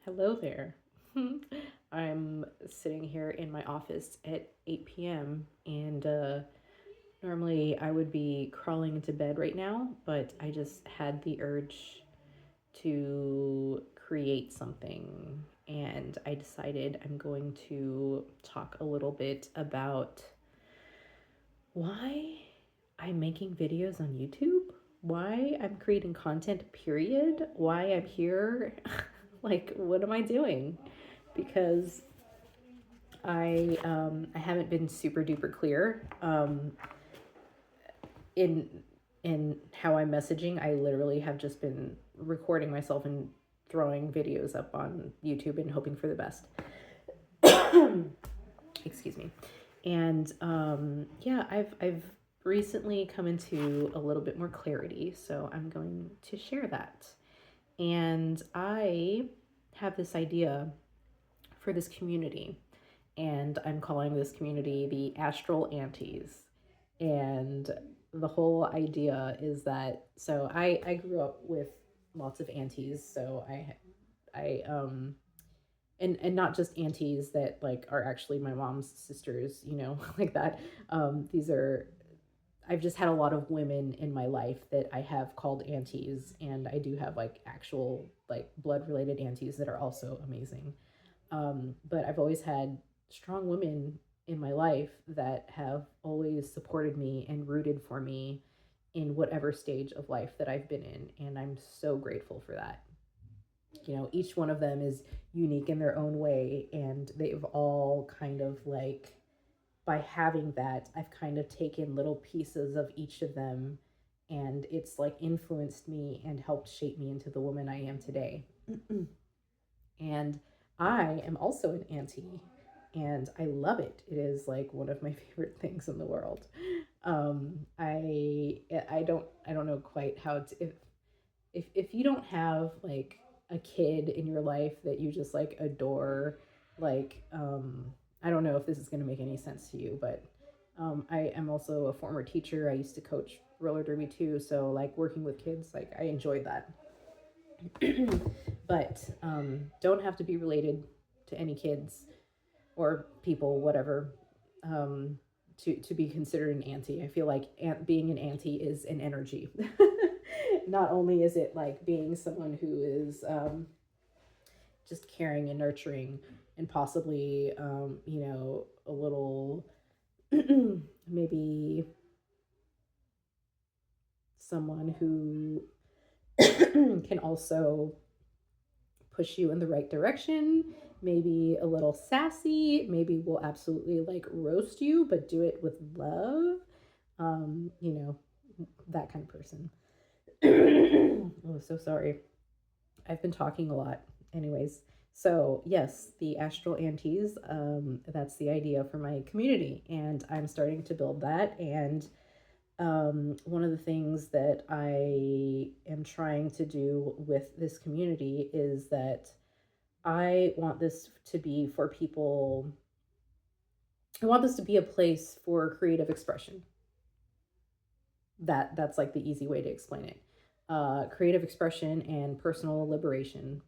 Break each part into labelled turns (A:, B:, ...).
A: Hello there. I'm sitting here in my office at 8 p.m. and normally I would be crawling into bed right now, but I just had the urge to create something and I decided I'm going to talk a little bit about why I'm making videos on YouTube, why I'm creating content, period, why I'm here. Like, what am I doing? Because I haven't been super duper clear in how I'm messaging. I literally have just been recording myself and throwing videos up on YouTube and hoping for the best. Excuse me. And yeah, I've recently come into a little bit more clarity, so I'm going to share that. And I have this idea for this community, and I'm calling this community the Astral Aunties. And the whole idea is that I grew up with lots of aunties, so I and not just aunties that like are actually my mom's sisters, like that. These are I've just had a lot of women in my life that I have called aunties, and I do have like actual like blood related aunties that are also amazing. But I've always had strong women in my life that have always supported me and rooted for me in whatever stage of life that I've been in. And I'm so grateful for that. Each one of them is unique in their own way, and they've all kind of like, by having that, I've kind of taken little pieces of each of them, and it's like influenced me and helped shape me into the woman I am today. And I am also an auntie, and I love it. It is like one of my favorite things in the world. I don't know quite how to, if you don't have like a kid in your life that you just like adore, like I don't know if this is going to make any sense to you, but I am also a former teacher. I used to coach roller derby too, so like working with kids, like I enjoyed that. But don't have to be related to any kids or people, whatever, to be considered an auntie. I feel like being an auntie is an energy. Not only is it like being someone who is just caring and nurturing and possibly, a little maybe someone who can also push you in the right direction, maybe a little sassy, maybe will absolutely like roast you, but do it with love. Um, you know, that kind of person. Oh, so sorry. I've been talking a lot. Anyways, so yes, the Astral Aunties, that's the idea for my community, and I'm starting to build that. And one of the things that I am trying to do with this community is that I want this to be for people. I want this to be a place for creative expression. That's like the easy way to explain it. Creative expression and personal liberation.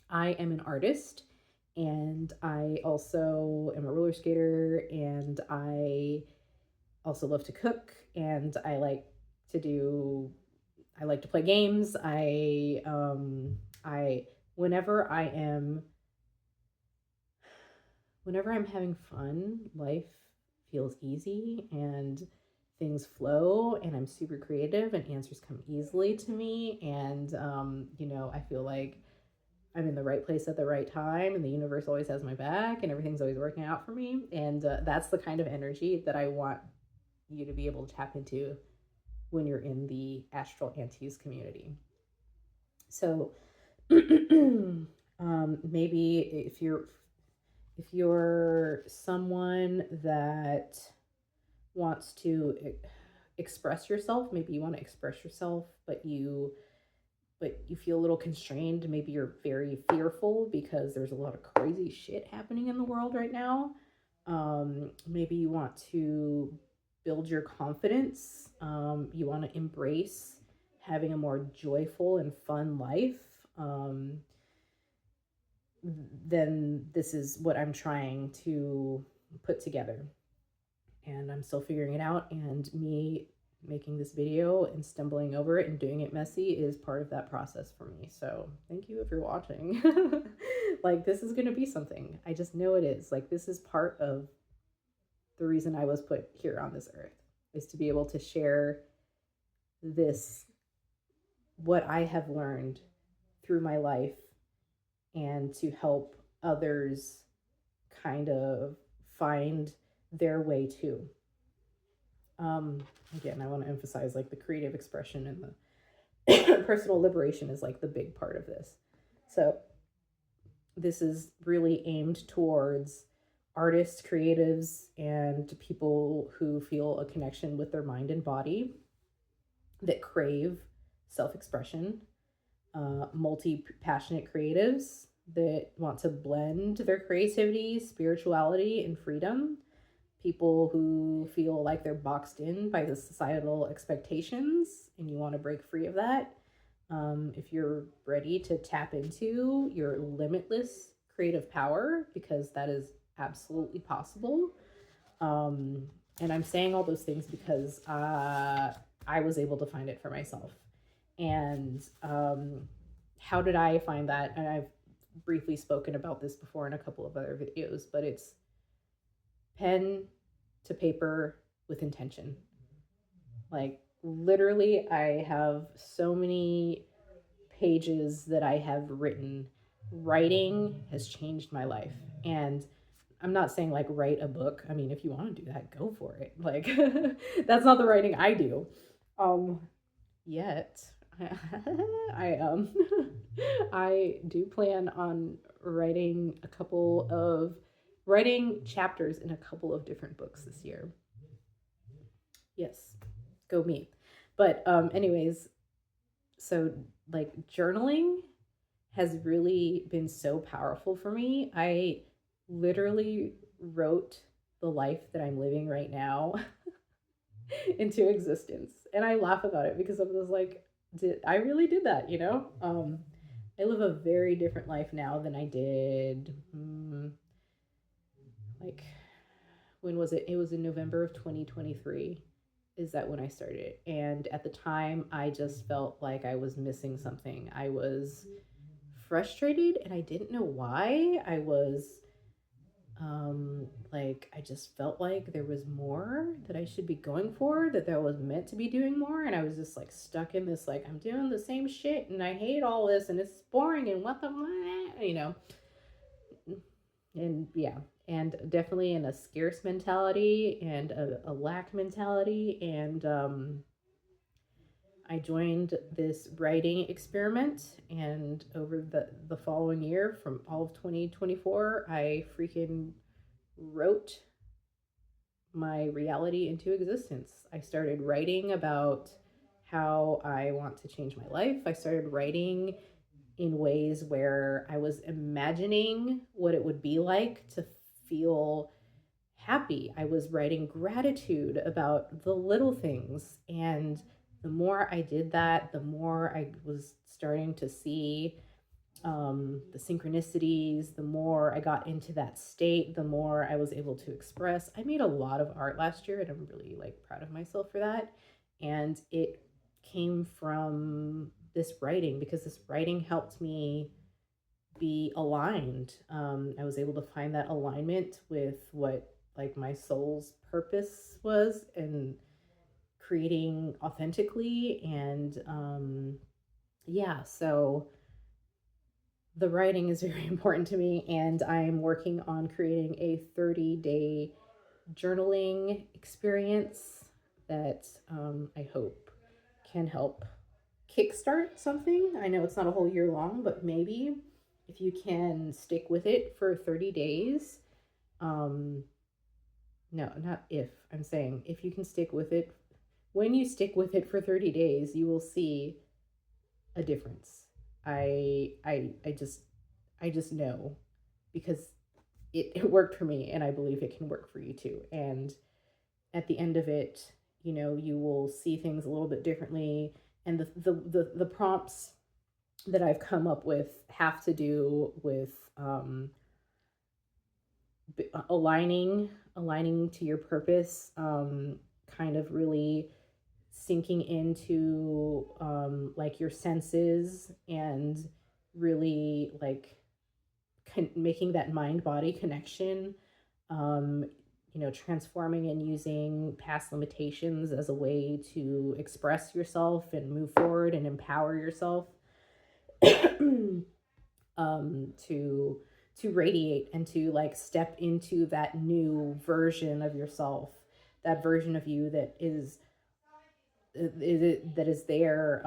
A: I am an artist, and I also am a roller skater, and I also love to cook, and to do I like to play games. I whenever I am whenever I'm having fun, life feels easy and things flow, and I'm super creative and answers come easily to me. And, I feel like I'm in the right place at the right time, and the universe always has my back, and everything's always working out for me. And that's the kind of energy that I want you to be able to tap into when you're in the Astral Aunties community. So, maybe if you're someone that wants to express yourself, maybe you want to express yourself, but you feel a little constrained. Maybe you're very fearful because there's a lot of crazy shit happening in the world right now. Maybe you want to build your confidence. You want to embrace having a more joyful and fun life. then this is what I'm trying to put together. And I'm still figuring it out. And me making this video and stumbling over it and doing it messy is part of that process for me. So thank you if you're watching. Like, this is going to be something. I just know it is. Like, this is part of the reason I was put here on this earth, is to be able to share this, what I have learned through my life, and to help others kind of find their way too. Again, I want to emphasize, like, the creative expression and the personal liberation is like the big part of this. So this is really aimed towards artists, creatives, and people who feel a connection with their mind and body, that crave self-expression, multi-passionate creatives that want to blend their creativity, spirituality, and freedom, people who feel like they're boxed in by the societal expectations and you want to break free of that. If you're ready to tap into your limitless creative power, because that is absolutely possible. And I'm saying all those things because I was able to find it for myself. And how did I find that? And I've briefly spoken about this before in a couple of other videos, but it's pen to paper with intention. Like, literally, I have so many pages that I have written. Writing has changed my life. And I'm not saying like write a book. I mean, if you want to do that, go for it. Like, that's not the writing I do. Yet I I do plan on writing chapters in a couple of different books this year. Yes, go me. But anyways, so, like, journaling has really been so powerful for me. I literally wrote the life that I'm living right now into existence. And I laugh about it because I was like, I really did that, you know? I live a very different life now than I did, like, when was it? It was in November of 2023. Is that when I started? And at the time, I just felt like I was missing something. I was frustrated and I didn't know why. I was like, I just felt like there was more that I should be going for, that I was meant to be doing more. And I was just like stuck in this, like, I'm doing the same shit and I hate all this and it's boring and what the, you know. And yeah, and definitely in a scarce mentality and a lack mentality. And I joined this writing experiment, and over the following year, from all of 2024, I freaking wrote my reality into existence. I started writing about how I want to change my life. I started writing in ways where I was imagining what it would be like to feel happy. I was writing gratitude about the little things. And the more I did that, the more I was starting to see the synchronicities. The more I got into that state, the more I was able to express. I made a lot of art last year, and I'm really, like, proud of myself for that. And it came from this writing, because this writing helped me be aligned. I was able to find that alignment with what, like, my soul's purpose was, and creating authentically. And yeah, so the writing is very important to me, and I'm working on creating a 30-day journaling experience that I hope can help kickstart something. I know it's not a whole year long, but maybe if you can stick with it for 30 days, no, not if, I'm saying if you can stick with it, when you stick with it for 30 days, you will see a difference. I just know, because it worked for me, and I believe it can work for you too. And at the end of it, you know, you will see things a little bit differently. And the prompts that I've come up with have to do with aligning to your purpose, kind of really sinking into like your senses and really like making that mind body connection, um, transforming and using past limitations as a way to express yourself and move forward and empower yourself. To radiate and to like step into that new version of yourself, that version of you that is there,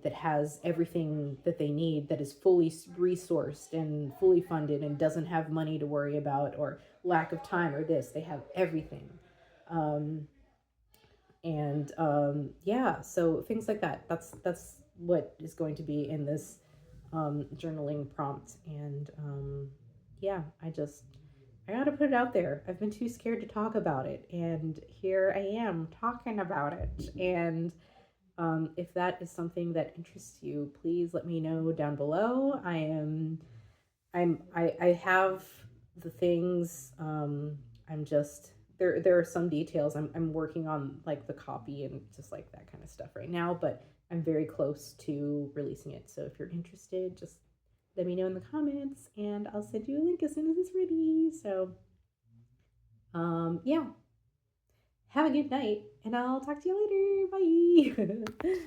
A: that has everything that they need, that is fully resourced and fully funded and doesn't have money to worry about or lack of time or this. They have everything. Um, and yeah, so things like that. That's what is going to be in this journaling prompt. And yeah, I gotta put it out there. I've been too scared to talk about it, and here I am talking about it. And if that is something that interests you, please let me know down below. I have the things. I'm just there are some details. I'm working on like the copy and just like that kind of stuff right now, but I'm very close to releasing it. So if you're interested, just let me know in the comments and I'll send you a link as soon as it's ready. So yeah. Have a good night and I'll talk to you later. Bye.